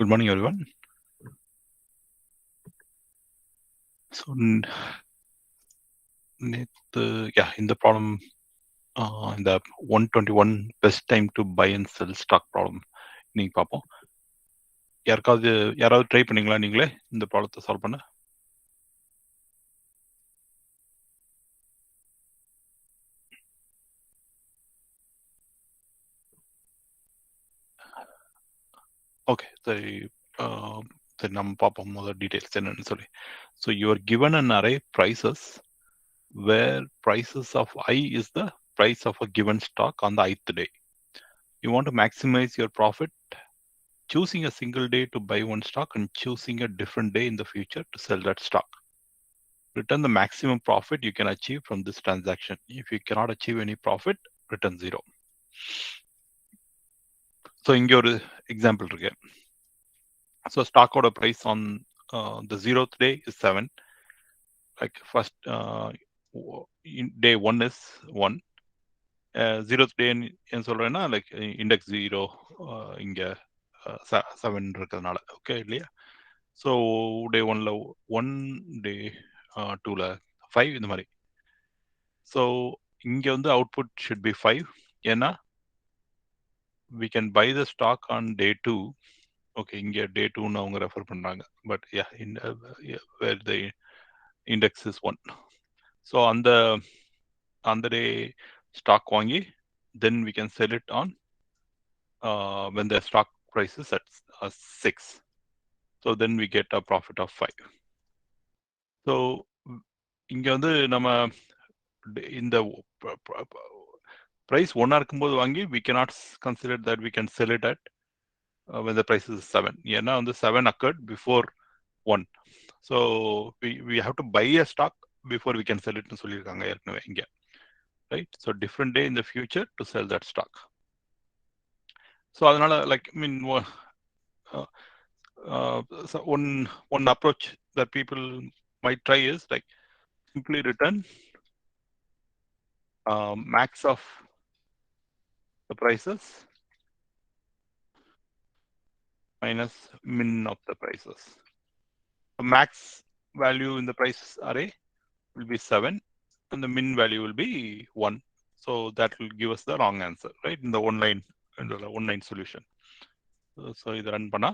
Good morning, everyone. So, in the problem, in the 121 best time to buy and sell stock problem, நீங்க பார்ப்போம். யாராவது try பண்ணீங்களா நீங்களே இந்த ப்ராப்ளத்தை சால்வ் பண்ண? ஓகே, சரி. சரி, நம்ம பார்ப்போம் முதல் டீடைல்ஸ் என்னன்னு சொல்லி. So you are given an array prices where prices of I is the price of a given stock on the ith day. You want to maximize your profit choosing a single day to buy one stock and choosing a different day in the future to sell that stock. Return the maximum profit you can achieve from this transaction. If you cannot achieve any profit, return 0. So இங்க ஒரு example இருக்கு. So stock order price on the 0th day is 7. Like first day 1 is 1. 0th day என்ன சொல்றேன்னா like index 0 இங்க 7 இருக்கிறதுனால okay இல்லையா? So day 1ல 1, டே 2ல 5 இந்த மாதிரி. ஸோ இங்க வந்து அவுட்புட் ஷுட் பி 5. ஏன்னா we can buy the stock on day 2. Okay, இங்க day 2ன்னு அவங்க ரெஃபர் பண்றாங்க. But where the index is 1. So அந்த day stock வாங்கி then we can sell it on when the stock price is at 6. So then we get a profit of 5. So இங்க வந்து நம்ம இந்த price 1 இருக்கும்போது வாங்கி we cannot consider that we can sell it at when the price is 7. ஏன்னா வந்து 7 occurred before 1. So we have to buy a stock before we can sell it னு சொல்லியிருக்காங்க ஏற்கனவே இங்க. Right? So different day in the future to sell that stock. So அதனால like I mean so one approach that people might try is like simply return max of the prices minus min of the prices. The max value in the price array will be 7 and the min value will be 1. So that will give us the wrong answer, right? In the one line solution. So இது run பண்ணா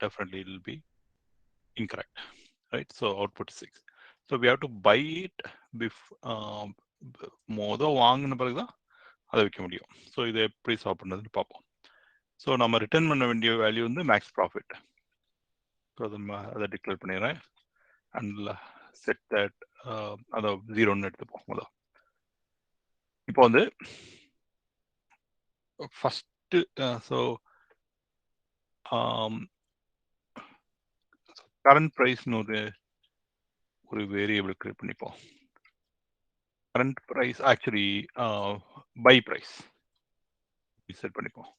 definitely it will be incorrect, right? So output is 6. So we have to buy it மொத வாங்கின பிறகுதான் அதை விற்க முடியும். So இதை எப்படி சால்வ் பண்ணதுன்னு பார்ப்போம். ஸோ நம்ம ரிட்டர்ன் பண்ண வேண்டிய வேல்யூ வந்து மேக்ஸ் ப்ராஃபிட். ஸோ அதை டிக்ளேர் பண்ணிடுறேன் அண்ட் செட் தட் அதை 0ன்னு எடுத்துப்போம். முதல் இப்போ வந்து ஃபஸ்ட்டு ஸோ கரண்ட் ப்ரைஸ்னு ஒரு வேரியபிள் கிரியேட் பண்ணிப்போம். Current price actually buy price set பண்ணிப்போம்.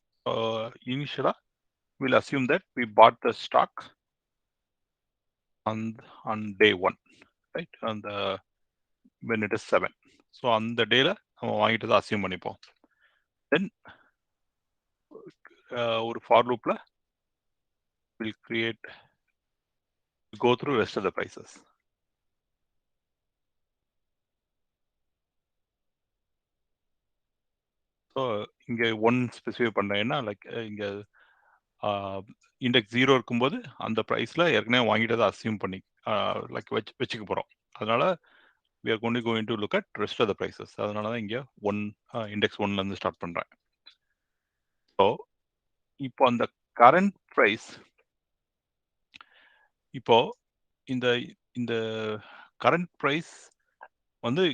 இனிஷியலாக we'll assume that we bought the stock on day 1, right? When it is 7. So அந்த டேல நம்ம வாங்கிட்டு தான் அசியூம் பண்ணிப்போம். தென் ஒரு ஃபார் லூப்ல will create go through rest of the prices. So இங்க 1 ஸ்பெசிஃபை பண்ணேன்னா லைக் இங்க இண்டெக்ஸ் 0 இருக்கும்போது அந்த ப்ரைஸ்ல ஏற்கனவே வாங்கிட்டு தான் அசியூம் பண்ணி லைக் வச்சுக்க போறோம். அதனால we are going to look at rest of the prices. அதனால தான் இங்க 1 இண்டெக்ஸ் 1ல இருந்து ஸ்டார்ட் பண்றேன். ஸோ இப்போ அந்த கரண்ட் ப்ரைஸ் இப்போ இந்த கரண்ட் ப்ரைஸ் வந்து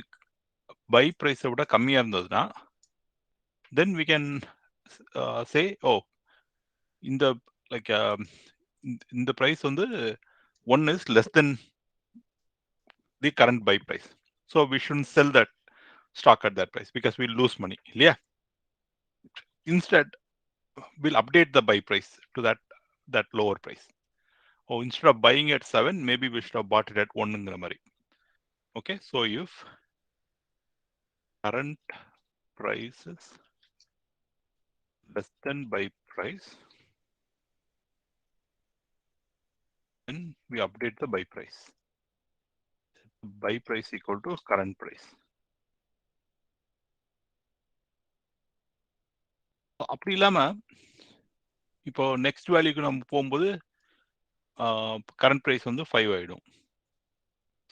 பை ப்ரைஸை விட கம்மியா இருந்ததுன்னா தென் we can say இந்த லைக் இந்த ப்ரைஸ் வந்து 1 is less than the current buy price. So we shouldn't sell that stock at that price because we'll lose money. Yeah. Instead, we'll update the buy price to that lower price. Instead of buying at 7, maybe we should have bought it at 1. Okay. So if current price is less than buy price, then we update the buy price. Buy price equal to current price. அப்படி இல்லாம இப்போ next வேல்யூக்கு நம்ம போகும்போது current price வந்து 5 ஆயிடும்.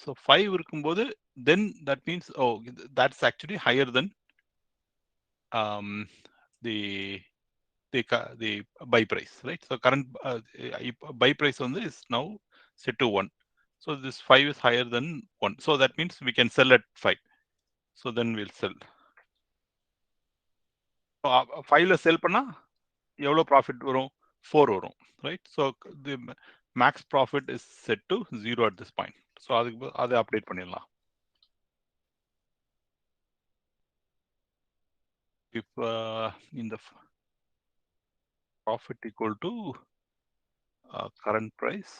So 5 இருக்கும்போது then that means that's actually higher than the buy price, right? So current buy price வந்து is now set to 1. So this 5 is higher than 1. So that means we can sell at 5. So then we'll sell. So 5ல செல் பண்ணா எவ்வளவு profit வரும்? 4 வரும், right? So the max profit is set to 0 at this point. So அதை update பண்ணிடலாம். If in the profit equal to current price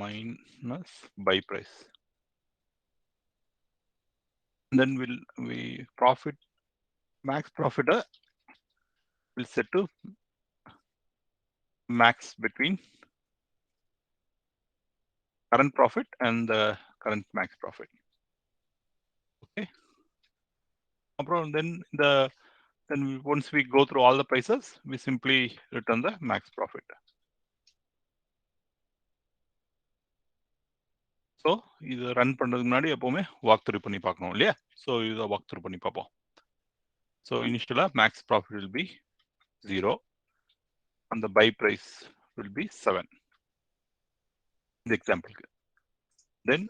minus buy price, and then we profit max profit will set to max between current profit and the current max profit. Okay. Then once we go through all the prices, we simply return the max profit. So இது run பண்றதுக்கு முன்னாடி எப்பவுமே walk through பண்ணி பார்க்கணும் இல்லையா? So இதை walk through பண்ணி பார்ப்போம். ஸோ இனிஷியலா max profit will be 0 and the buy price will be 7 இந்த எக்ஸாம்பிளுக்கு. Then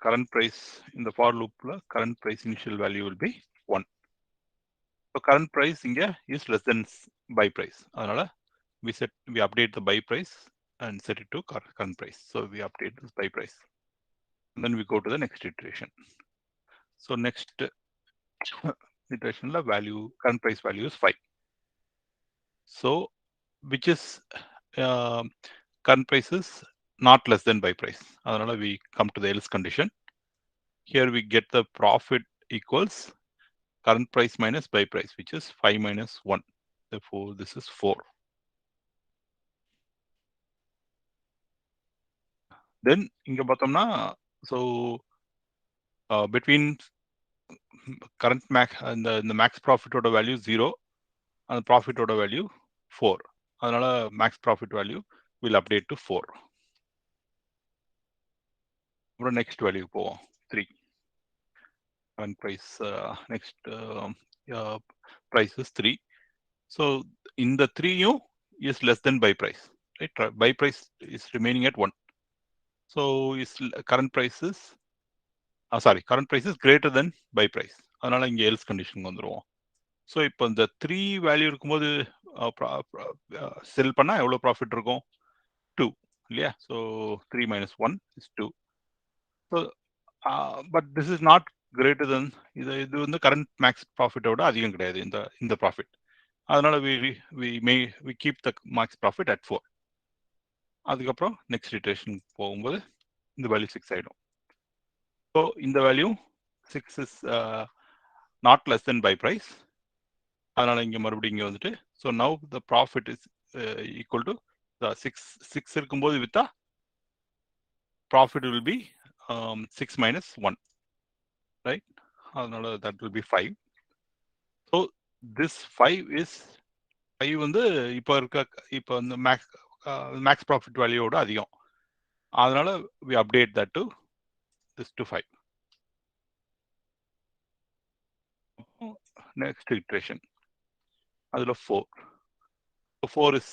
current price in the for loopல current price initial value will be 1. So current price இங்க is less than buy price. அதனால we update the buy price and set it to current price. So we update this buy price. And then we go to the next iteration. So next iteration la value current price value is 5. So which is current price is not less than buy price. அதனால we come to the else condition. Here we get the profit equals current price minus buy price, which is 5 minus 1. Therefore, this is 4. Then இங்க பார்த்தோம்னா so between current max and the max profit order value 0 and profit order value 4. அதனால max profit value will update to 4. அப்புறம் next value போவோம் 3. Current price next price is 3. So in the 3 is less than buy price, right? Buy price is remaining at 1. So is current price is current price is greater than buy price. அதனால இங்க else condition வந்துருவோம். So இப்போ இந்த 3 value இருக்கும்போது செல் பண்ணா எவ்வளவு profit இருக்கும்? 2 இல்லையா? So 3 minus 1 is 2. So but this is not greater than இது வந்து கரண்ட் மேக்ஸ் ப்ராஃபிட்டோட அதிகம் கிடையாது இந்த ப்ராஃபிட். அதனால we keep the max profit at 4. அதுக்கப்புறம் நெக்ஸ்ட் இட்டரேஷன் போகும்போது இந்த வேல்யூ 6 ஆயிடும். ஸோ இந்த value 6 is not less than buy price. அதனால இங்க மறுபடியும் இங்க வந்துட்டு so now the profit is equal to 6 இருக்கும்போது வித்தா profit will be 6 minus 1, right? அதனால that will be 5. So this 5 is 5 வந்து இப்போ வந்து மேக்ஸ் ப்ராஃபிட் வேல்யூவோட அதிகம். அதனால we update that to this to 5. Next iteration அதுல 4. So 4 is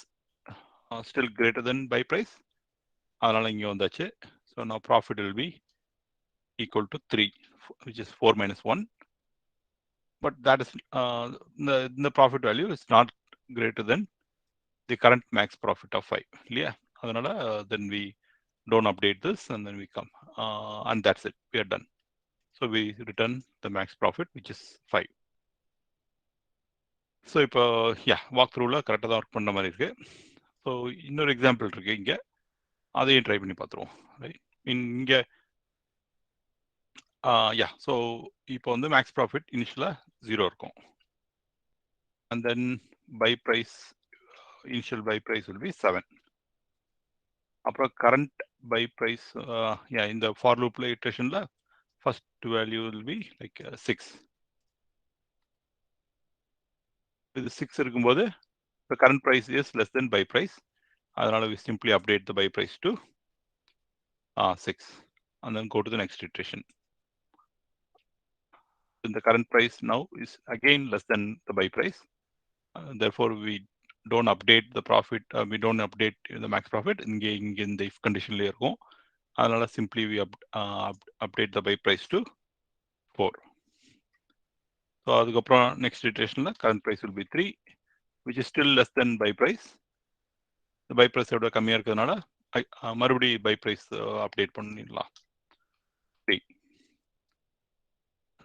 still greater than buy price. அதனால இங்க வந்தாச்சு. So now profit will be equal to 3, which is 4 minus 1. But that is the profit value is not greater than the current max profit of 5. Yeah, then we don't update this and then we come and that's it. We are done. So we return the max profit, which is 5. So இப்போ walk த்ரூல கரெக்டாக தான் work பண்ண மாதிரி இருக்கு. So இன்னொரு example இருக்கு இங்க, அதையும் ட்ரை பண்ணி பார்த்துருவோம். ரைட், இங்க ஸோ இப்போ வந்து மேக்ஸ் ப்ராஃபிட் இனிஷியலாக 0 இருக்கும். And then buy price initial buy price will be 7. அப்புறம் current buy price in the for loop iterationல first value will be like 6. இது 6 இருக்கும்போது the current price is less than buy price. அதனால we simply update the buy price to 6 and then go to the next iteration. The current price now is again less than the buy price. Therefore, we don't update the profit. We don't update the max profit. In the if condition layer go, அதனால simply we update the buy price to 4. So அதுக்கப்புறம் next iterationல current price will be 3, which is still less than buy price. The buy price ஓட கம்மியா இருக்கிறதுனால மறுபடியும் buy price update பண்ணிடலாம் 3.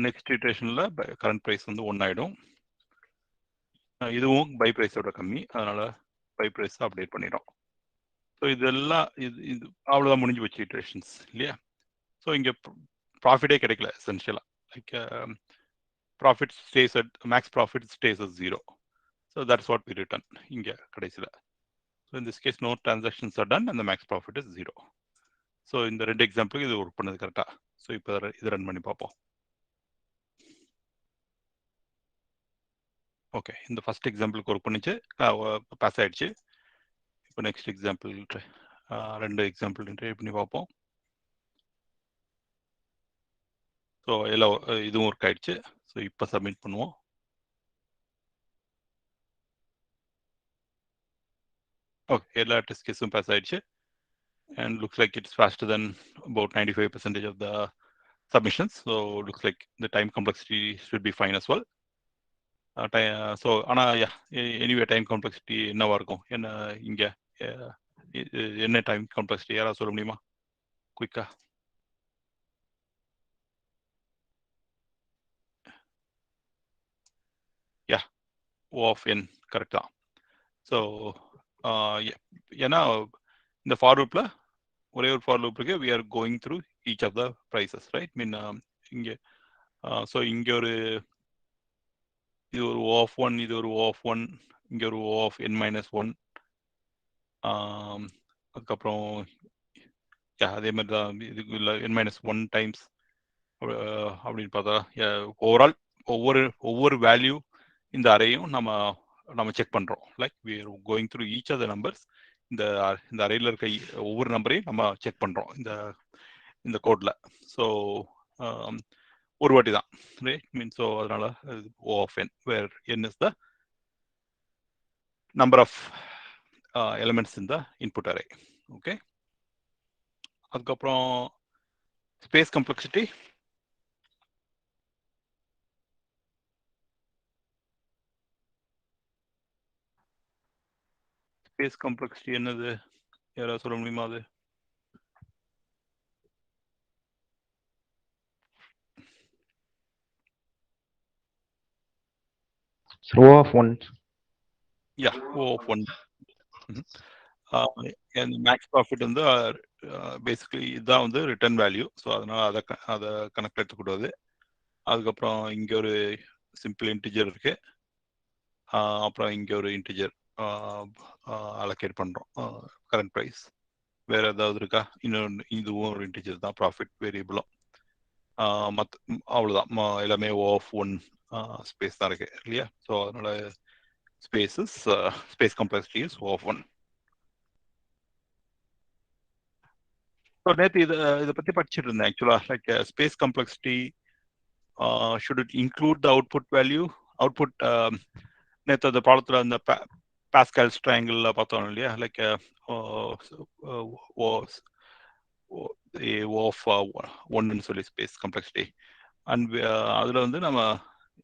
Next iterationல current price வந்து 1 ஆயிடும். இதுவும் buy price ஓட கம்மி, அதனால buy price அப்டேட் பண்ணிடும். ஸோ இதெல்லாம் இது அவ்வளோதான் முடிஞ்சு போச்சு இட்ரேஷன்ஸ் இல்லையா. ஸோ இங்கே ப்ராஃபிட்டே கிடைக்கல எசென்ஷியலாக. Like profit stays at max profit stays at 0. So that's what we return இங்கே கடைசியில். ஸோ இந்த case no transactions are done அந்த மேக்ஸ் ப்ராஃபிட் இஸ் 0. ஸோ இந்த 2 எக்ஸாம்பிளுக்கு இது ஒர்க் பண்ணது கரெக்டாக. ஸோ இப்போ இது ரன் பண்ணி பார்ப்போம். ஓகே, இந்த ஃபர்ஸ்ட் எக்ஸாம்பிளுக்கு ஒர்க் பண்ணிச்சு, பாஸ் ஆயிடுச்சு. இப்போ நெக்ஸ்ட் எக்ஸாம்பிள் 2 எக்ஸாம்பிள் ட்ரை பண்ணி பார்ப்போம். ஸோ எல்லாம் இதுவும் ஒர்க் ஆயிடுச்சு. ஸோ இப்போ சப்மிட் பண்ணுவோம். ஓகே, எல்லா டெஸ்ட் கேஸும் பாஸ் ஆயிடுச்சு. And looks like it's faster than about 95% of the submissions. So looks like the time complexity should be fine as well. So ஆனா anyway time complexity என்னவா இருக்கும், என்ன இங்க என்ன டைம் காம்ப்ளெக்சிட்டி யாராவது சொல்ல முடியுமா குயிக்கா? O of n கரெக்ட் தான். ஸோ ஏன்னா இந்த ஃபார் லூப்ல ஒரே ஒரு ஃபார் லூப் இருக்கு. we are going through each of the prices, right? மீன் இங்கே ஸோ இங்கே இது ஒரு O of 1, இது ஒரு O of 1, இங்கே ஒரு O of n-1. அதுக்கப்புறம் அதே மாதிரி தான் இதுக்கு இல்லை n-1 டைம்ஸ் அப்படின்னு பார்த்தா ஓவரால் ஒவ்வொரு வேல்யூ இந்த அறையும் நம்ம செக் பண்ணுறோம். Like we are going through each of the numbers. இந்த அறையில் இருக்க ஒவ்வொரு நம்பரையும் நம்ம செக் பண்ணுறோம் இந்த கோடில். ஸோ ஒரு வாட்டி தான், ரைட்? மீன் ஸோ அதனால O of n, where n is the number of elements in the input array. Okay, அதுக்கப்புறம் ஸ்பேஸ் காம்ப்ளெக்சிட்டி. ஸ்பேஸ் காம்ப்ளெக்சிட்டி என்னது, யாராவது சொல்ல முடியுமா? அது row of 1. O of 1. Maths profit வந்து பேசிக்கலி இதுதான் வந்து ரிட்டர்ன் வேல்யூ. ஸோ அதனால அதை கணக்கில் எடுத்துக்கூடாது. அதுக்கப்புறம் இங்கே ஒரு சிம்பிள் இன்டிஜர் இருக்கு. அப்புறம் இங்கே ஒரு இன்டிஜர் அலோகேட் பண்ணுறோம் கரண்ட் ப்ரைஸ். வேற ஏதாவது இருக்கா? இன்னொன்று இதுவும் ஒரு இன்டிஜர் தான், ப்ராஃபிட் வேரியபிளும். அவ்வளோதான், எல்லாமே O of 1 ஸ்பேஸ் தான் இருக்கு இல்லையா. ஸோ அதனால space complexity is O of 1. So நேற்று இதை பற்றி படிச்சுட்டு இருந்தேன் ஆக்சுவலா. Like space complexity should it include the output value? Output நேற்று அந்த ப்ராப்ளத்தில் அந்த பாஸ்கல்ஸ் ட்ரையாங்கிள் பார்த்தோம் இல்லையா. லைக் ஆஃப் ஒன்னு சொல்லி ஸ்பேஸ் காம்ப்ளெக்சிட்டி. அண்ட் அதில் வந்து நம்ம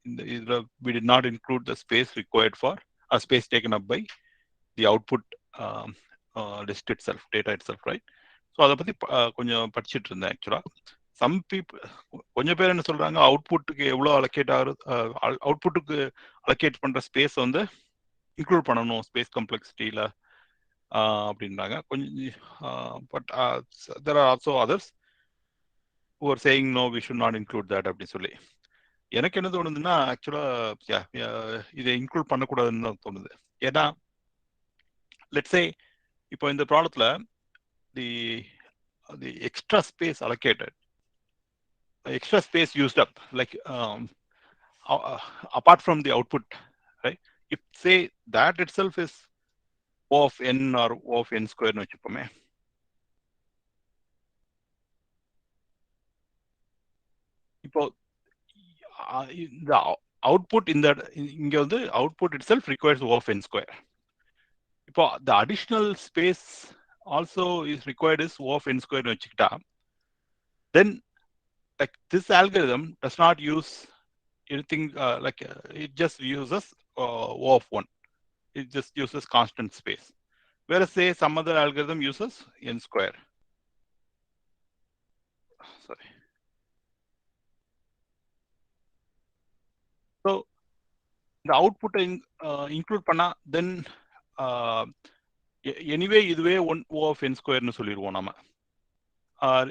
இந்த இதில் we did not include the space required for a space taken up by the output list itself, data itself, right? So அதை பற்றி கொஞ்சம் படிச்சுட்டு இருந்தேன் ஆக்சுவலாக. சம் பீப்புள் கொஞ்சம் பேர் என்ன சொல்றாங்க, அவுட்புட்டுக்கு எவ்வளோ அலோகேட் ஆகுது, அவுட்புட்டுக்கு அலோகேட் பண்ற ஸ்பேஸ் வந்து இன்க்ளூட் பண்ணணும் ஸ்பேஸ் காம்ப்ளெக்சிட்டியில அப்படின்றாங்க கொஞ்சம். But there are also others who are saying no, we should not include that அப்படின்னு சொல்லி. எனக்கு என்ன தோணுதுன்னா, ஆக்சுவலா இதை இன்க்ளூட் பண்ணக்கூடாதுன்னு தான் தோணுது. ஏன்னா let's say இப்போ இந்த ப்ராப்ளத்துல the extra space allocated, extra space used up, like apart from the output, right? If say that itself is O of n or O of n square னு வச்சுப்போமே. இப்போ இந்த அவுட்புட் இங்க வந்து output itself requires O of n square. இப்போ the additional space also is required is O of n square னு வச்சுக்கிட்டா, then like this algorithm does not use anything like it just uses O of 1. It just uses constant space. Whereas say some other algorithm uses n square. Sorry. So the output include பண்ணா then anyway இதுவே 1 O of n square னு சொல்லிடுவோம் நாம.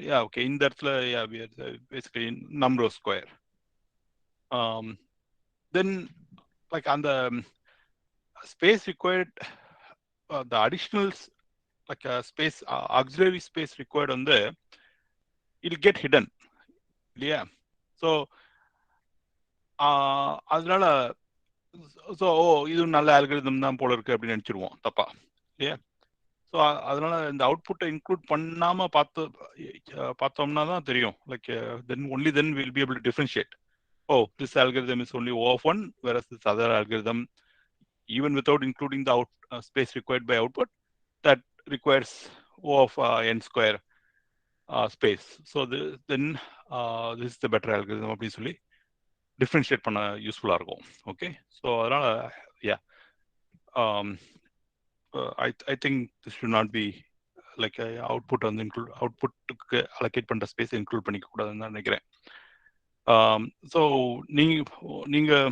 Yeah, okay, இந்த இடத்துல yeah, we are basically number of square. Then like on the space required, the additional like space auxiliary space required on the, it'll get hidden. Yeah. So அதனால so இது நல்ல algorithm தான் போல இருக்கு அப்படின்னு நினைச்சிருவோம் தப்பா இல்லையா? ஸோ அதனால இந்த அவுட்புட்டை இன்க்ளூட் பண்ணாம பார்த்தோம்னா தான் தெரியும். Like then only then will be able to differentiate. Oh, this algorithm is only O of 1, whereas this other algorithm, even without including the space required by output, that requires O of n square space. So then this is the better algorithm அப்படின்னு சொல்லி differentiate பண்ண யூஸ்ஃபுல்லாக இருக்கும். Okay, so அதனால yeah I think this should not be like output வந்து அவுட்புட்டுக்கு allocate பண்ணுற space include பண்ணிக்க கூடாதுன்னு தான் நினைக்கிறேன். ஸோ நீங்கள்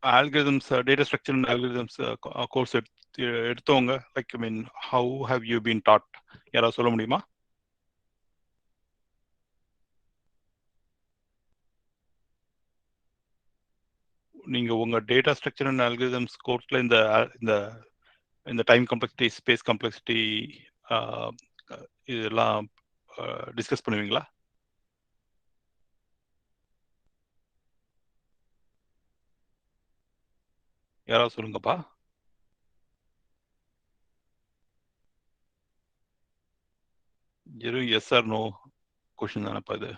algorithms, data structure and algorithms course எடுத்தவங்க, like I mean how how you been dot, யாராவது சொல்ல முடியுமா? நீங்க உங்க டேட்டா ஸ்ட்ரக்சர் அண்ட் அல்காரிதம்ஸ் கோர்ஸ்ல இந்த டைம் காம்ப்ளெக்சிட்டி, ஸ்பேஸ் காம்ப்ளெக்சிட்டி இதெல்லாம் டிஸ்கஸ் பண்ணுவீங்களா? யாராவது சொல்லுங்கப்பா. வெறும் எஸ் ஆர் நோ கொஸ்டின் தானப்பா இது,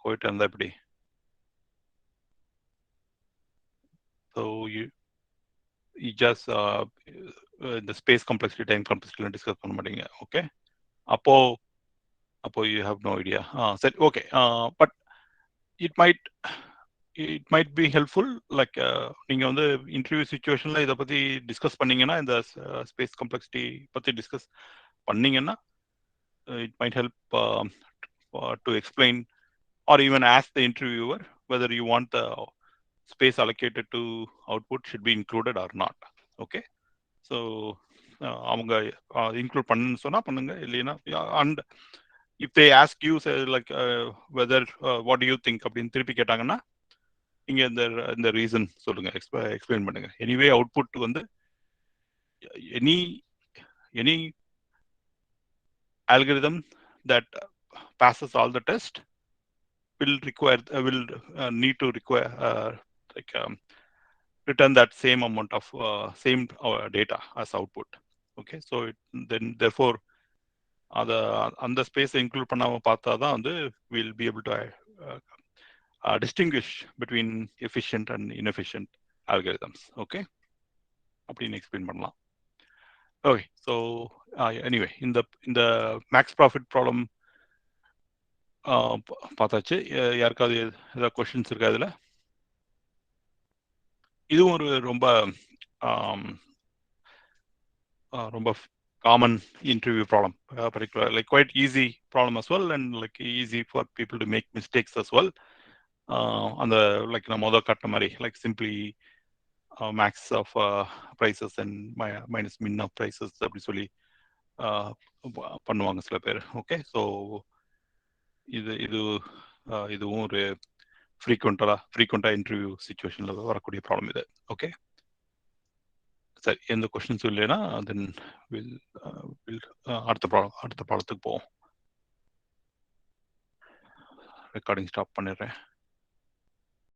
போயிட்டு இருந்தா எப்படி? ஸோ யூ ஜஸ்ட் இந்த ஸ்பேஸ் காம்ப்ளெக்சிட்டி, டைம் காம்ப்ளெக்சிட்டிலாம் டிஸ்கஸ் பண்ண மாட்டீங்க. ஓகே, அப்போ யூ ஹேவ் நோ ஐடியா. சரி, okay. But it might be helpful. Like நீங்க வந்து இன்டர்வியூ சுச்சுவேஷன்ல இதை பத்தி டிஸ்கஸ் பண்ணீங்கன்னா, இந்த ஸ்பேஸ் காம்ப்ளெக்சிட்டி பத்தி டிஸ்கஸ் பண்ணீங்கன்னா, it might help to explain or even ask the interviewer whether you want the space allocated to output should be included or not. Okay, so அவங்க இன்க்ளூட் பண்ணுன்னு சொன்னா பண்ணுங்க, இல்லைன்னா and if they ask you say like whether what do you think அப்படின்னு திருப்பி கேட்டாங்கன்னா, நீங்க இந்த ரீசன் சொல்லுங்க, எக்ஸ்பிளைன் பண்ணுங்க. எனிவே அவுட்புட் வந்து any algorithm that passes all the test will need to require like return that same amount of same data as output. Okay, so then therefore அந்த space include பண்ணாம பார்த்தா தான் வந்து we'll be able to distinguish between efficient and inefficient algorithms. Okay, அப்படின்னு explain பண்ணலாம். Okay, so anyway இந்த maths profit problem பார்த்தாச்சு. யாருக்காவது ஏதாவது கொஸ்டின்ஸ் இருக்கா இதில்? இதுவும் ஒரு ரொம்ப common interview problem, particular like quite easy problem as well, and like easy for people to make mistakes as well. On the like நம்ம முதல் கட்ட மாதிரி like simply max of prices and minus min of prices அப்படி சொல்லி பண்ணுவாங்க சில பேர். Okay, so இதுவும் ஒரு ஃப்ரீக்வெண்டா இன்டர்வியூ சுச்சுவேஷன்ல வரக்கூடிய ப்ராப்ளம் இது. ஓகே, சரி, எந்த கொஸ்டின்ஸும் இல்லைன்னா தென் வில் அடுத்த பாடத்துக்கு போவோம். ரெக்கார்டிங் ஸ்டாப் பண்ணிடுறேன்.